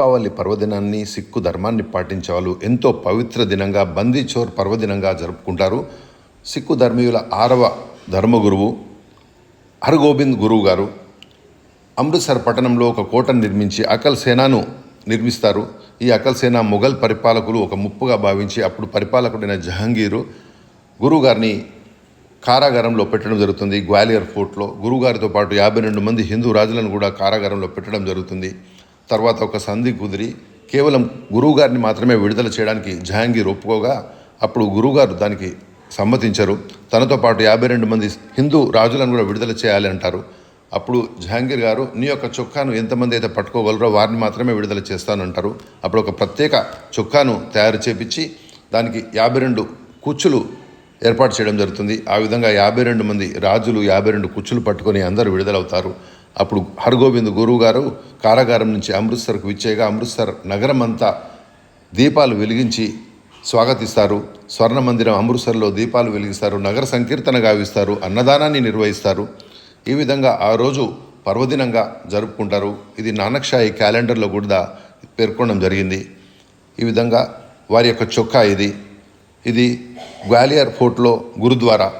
దీపావళి పర్వదినాన్ని సిక్కు ధర్మాన్ని పాటించే వాళ్ళు ఎంతో పవిత్ర దినంగా బందీ చోర్ పర్వదినంగా జరుపుకుంటారు. సిక్కు ధర్మీయుల 6వ ధర్మగురువు హర్గోబింద్ గురువు గారు అమృత్సర్ పట్టణంలో ఒక కోటను నిర్మించి అకల్ సేనాను నిర్మిస్తారు. ఈ అకల్ సేనా మొఘల్ పరిపాలకులు ఒక ముప్పుగా భావించి అప్పుడు పరిపాలకుడైన జహాంగీరు గురువుగారిని కారాగారంలో పెట్టడం జరుగుతుంది. గ్వాలియర్ ఫోర్ట్లో గురువుగారితో పాటు 52 మంది హిందూ రాజులను కూడా కారాగారంలో పెట్టడం జరుగుతుంది. తర్వాత ఒక సంధి కుదిరి కేవలం గురువుగారిని మాత్రమే విడుదల చేయడానికి జహాంగీర్ ఒప్పుకోగా అప్పుడు గురువుగారు దానికి సమ్మతించరు. తనతో పాటు 52 మంది హిందూ రాజులను కూడా విడుదల చేయాలి అంటారు. అప్పుడు జహాంగీర్ గారు నీ యొక్క చొక్కాను ఎంతమంది అయితే పట్టుకోగలరో వారిని మాత్రమే విడుదల చేస్తానంటారు. అప్పుడు ఒక ప్రత్యేక చొక్కాను తయారు చేపించి దానికి 52 కుచ్చులు ఏర్పాటు చేయడం జరుగుతుంది. ఆ విధంగా 52 మంది రాజులు 52 కుచ్చులు పట్టుకొని అందరూ విడుదలవుతారు. అప్పుడు హర్గోబింద్ గురువు గారు కారాగారం నుంచి అమృత్సర్కు విచ్చేయగా అమృత్సర్ నగరం అంతా దీపాలు వెలిగించి స్వాగతిస్తారు. స్వర్ణ మందిరం అమృత్సర్లో దీపాలు వెలిగిస్తారు. నగర సంకీర్తన గావిస్తారు. అన్నదానాన్ని నిర్వహిస్తారు. ఈ విధంగా ఆ రోజు పర్వదినంగా జరుపుకుంటారు. ఇది నానక్షాయి క్యాలెండర్లో కూడా పేర్కొనడం జరిగింది. ఈ విధంగా వారి యొక్క చొక్కా ఇది గ్వాలియర్ ఫోర్ట్లో గురుద్వారా.